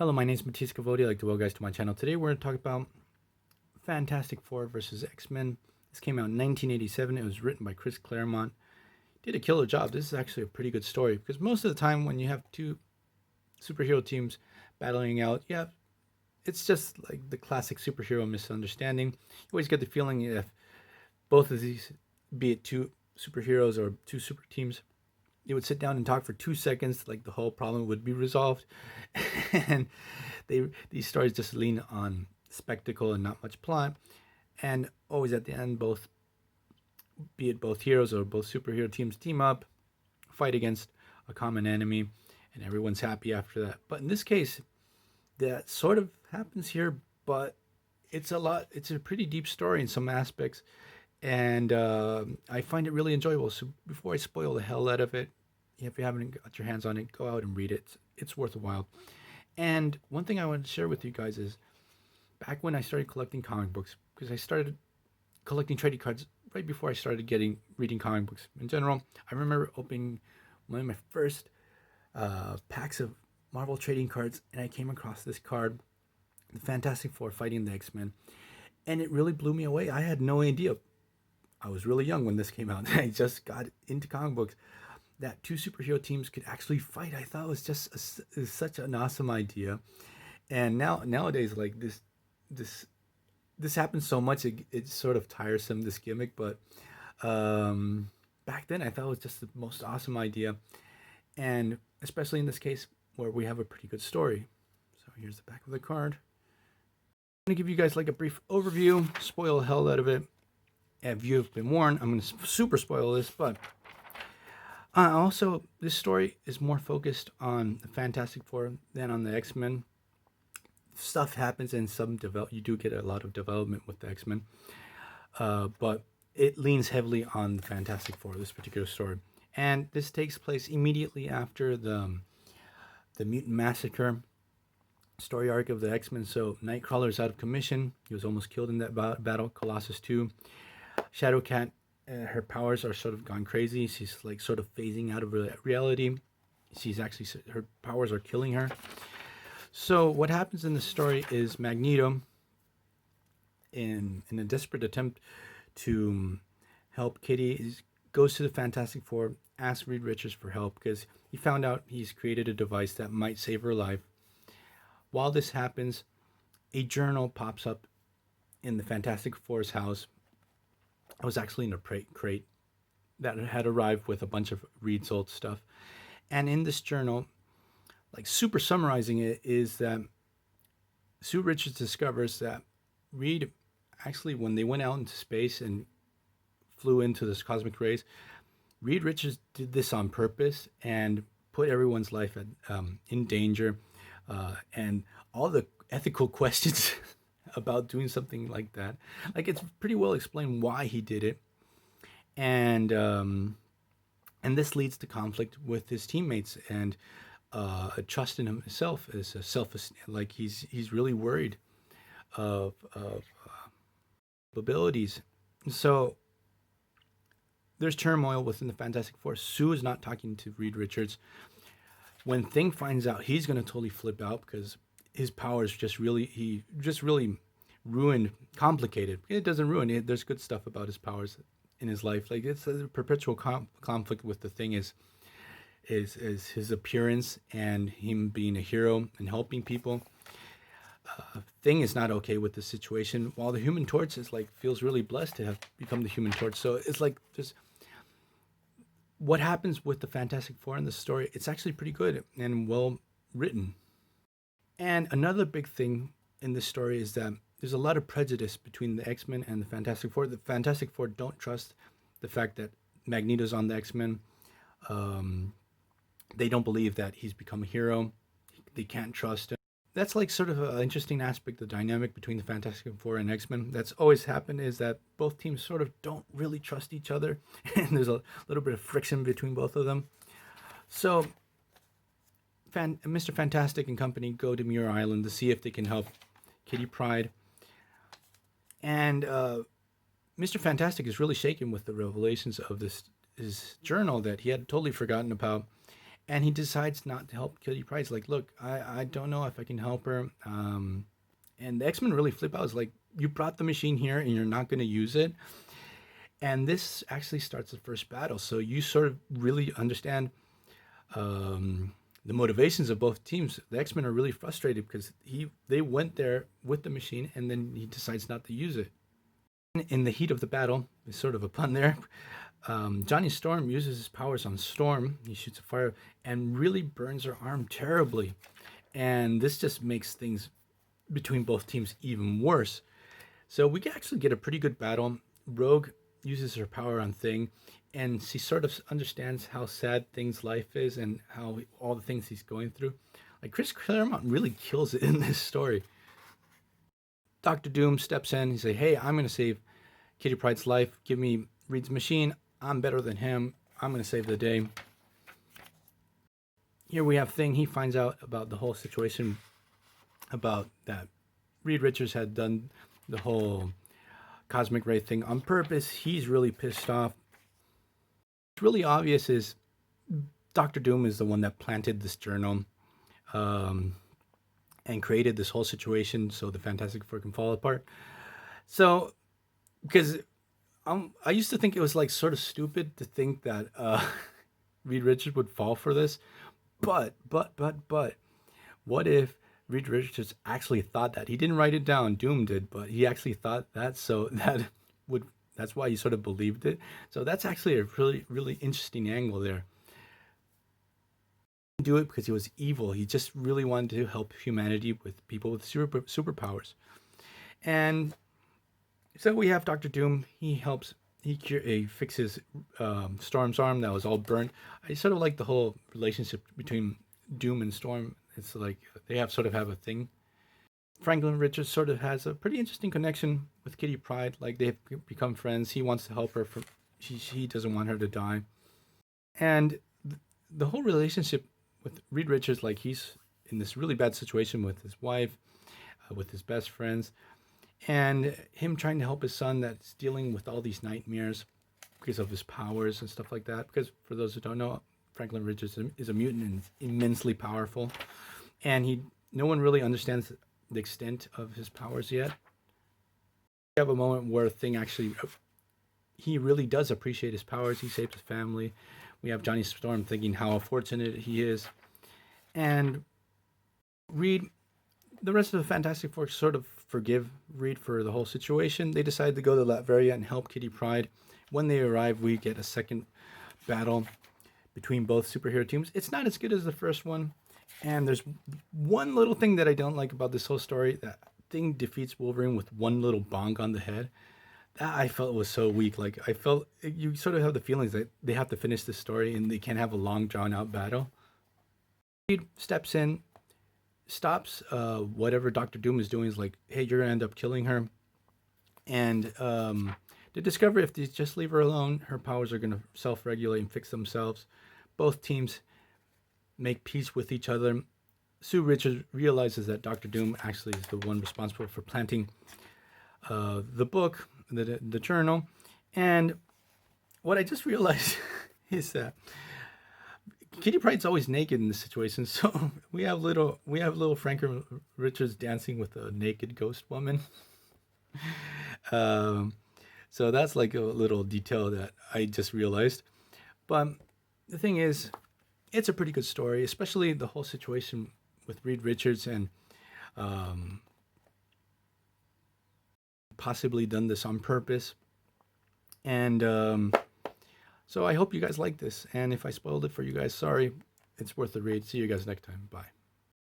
Hello, my name is Matisse Cavodi. I'd like to welcome guys to my channel. Today we're going to talk about Fantastic Four versus X-Men. This came out in 1987. It was written by Chris Claremont. Did a killer job. This is actually a pretty good story because most of the time when you have two superhero teams battling out, yeah, it's just like the classic superhero misunderstanding. You always get the feeling if both of these, be it two superheroes or two super teams, they would sit down and talk for 2 seconds, like the whole problem would be resolved. And these stories just lean on spectacle and not much plot. And always at the end, both, be it both heroes or both superhero teams, team up, fight against a common enemy, and everyone's happy after that. But in this case, that sort of happens here, but it's a pretty deep story in some aspects, and I find it really enjoyable. So before I spoil the hell out of it, if you haven't got your hands on it, go out and read it. It's worth a while. And one thing I want to share with you guys is back when I started collecting comic books, because I started collecting trading cards right before I started reading comic books in general. I remember opening one of my first packs of Marvel trading cards, and I came across this card, the Fantastic Four fighting the X-Men, and it really blew me away. I had no idea. I was really young when this came out. I just got into comic books that two superhero teams could actually fight. I thought it was just such an awesome idea. And nowadays, like this happens so much, it's sort of tiresome, this gimmick. But back then, I thought it was just the most awesome idea, and especially in this case where we have a pretty good story. So here's the back of the card. I'm gonna give you guys like a brief overview, spoil the hell out of it. If you've been warned, I'm gonna super spoil this, but also this story is more focused on the Fantastic Four than on the X-Men. Stuff happens and you do get a lot of development with the X-Men, but it leans heavily on the Fantastic Four, this particular story. And this takes place immediately after the Mutant Massacre story arc of the X-Men. So Nightcrawler is out of commission. He was almost killed in that battle. Colossus 2. Shadowcat, her powers are sort of gone crazy. She's like sort of phasing out of reality. Her powers are killing her. So what happens in the story is Magneto, in a desperate attempt to help Kitty, goes to the Fantastic Four, asks Reed Richards for help because he found out he's created a device that might save her life. While this happens, a journal pops up in the Fantastic Four's house. It was actually in a crate that had arrived with a bunch of Reed's old stuff. And in this journal, like super summarizing it, is that Sue Richards discovers that Reed actually, when they went out into space and flew into this cosmic rays, Reed Richards did this on purpose and put everyone's life in danger, and all the ethical questions about doing something like that. Like, it's pretty well explained why he did it, and this leads to conflict with his teammates and trust in himself as a like he's really worried of abilities. So there's turmoil within the Fantastic Four. Sue is not talking to Reed Richards. When Thing finds out, he's going to totally flip out because his powers he really complicated. It doesn't ruin it. There's good stuff about his powers in his life. Like, it's a perpetual conflict with the Thing is his appearance and him being a hero and helping people. Thing is not okay with the situation, while the Human Torch is like feels really blessed to have become the Human Torch. So it's like just what happens with the Fantastic Four in the story. It's actually pretty good and well written. And another big thing in this story is that there's a lot of prejudice between the X-Men and the Fantastic Four. The Fantastic Four don't trust the fact that Magneto's on the X-Men. They don't believe that he's become a hero. They can't trust him. That's like sort of an interesting aspect, the dynamic between the Fantastic Four and X-Men. That's always happened, is that both teams sort of don't really trust each other, and there's a little bit of friction between both of them. So Mr. Fantastic and company go to Muir Island to see if they can help Kitty Pryde. And Mr. Fantastic is really shaken with the revelations of his journal that he had totally forgotten about. and he decides not to help Kitty Pryde. He's like, look, I don't know if I can help her. And the X-Men really flip out. It's like, you brought the machine here and you're not going to use it. And this actually starts the first battle. So you sort of really understand the motivations of both teams. The X-Men are really frustrated because they went there with the machine and then he decides not to use it. In the heat of the battle, there's sort of a pun there, Johnny Storm uses his powers on Storm. He shoots a fire and really burns her arm terribly. And this just makes things between both teams even worse. So we can actually get a pretty good battle. Rogue uses her power on Thing, and she sort of understands how sad Thing's life is and how all the things he's going through. Like, Chris Claremont really kills it in this story. Dr. Doom steps in. He says, hey, I'm going to save Kitty Pryde's life. Give me Reed's machine. I'm better than him. I'm going to save the day. Here we have Thing. He finds out about the whole situation, about that Reed Richards had done the whole cosmic ray thing on purpose. He's really pissed off. What's really obvious is Dr. Doom is the one that planted this journal and created this whole situation so the Fantastic Four can fall apart. So, because I used to think it was like sort of stupid to think that Reed Richards would fall for this, but what if Reed Richards actually thought that? He didn't write it down, Doom did, but he actually thought that, so that's why he sort of believed it. So that's actually a really interesting angle there. He didn't do it because he was evil. He just really wanted to help humanity with people with superpowers. And so we have Dr. Doom. He helps. He fixes Storm's arm that was all burnt. I sort of like the whole relationship between Doom and Storm. It's like they have a thing. Franklin Richards sort of has a pretty interesting connection with Kitty Pryde. Like, they've become friends. He wants to help her. He doesn't want her to die. And the whole relationship with Reed Richards, like, he's in this really bad situation with his wife, with his best friends, and him trying to help his son that's dealing with all these nightmares because of his powers and stuff like that. Because for those who don't know, Franklin Richards is a mutant and immensely powerful, and no one really understands the extent of his powers yet. We have a moment where Thing actually, he really does appreciate his powers. He saved his family. We have Johnny Storm thinking how fortunate he is, and Reed. The rest of the Fantastic Four sort of forgive Reed for the whole situation. They decide to go to Latveria and help Kitty Pryde. When they arrive, we get a second battle between both superhero teams. It's not as good as the first one. And there's one little thing that I don't like about this whole story. That Thing defeats Wolverine with one little bonk on the head. That I felt was so weak. Like, I felt, you sort of have the feelings that they have to finish the story and they can't have a long, drawn-out battle. Reed steps in, stops whatever Dr. Doom is doing. Is like, hey, you're going to end up killing her. And to discover if they just leave her alone, her powers are going to self-regulate and fix themselves. Both teams make peace with each other. Sue Richards realizes that Dr. Doom actually is the one responsible for planting the book, the journal. And what I just realized is that Kitty Pryde's always naked in this situation, so we have little Franklin Richards dancing with a naked ghost woman. So that's like a little detail that I just realized. But the thing is, it's a pretty good story, especially the whole situation with Reed Richards and possibly done this on purpose. And so I hope you guys like this. And if I spoiled it for you guys, sorry. It's worth the read. See you guys next time. Bye.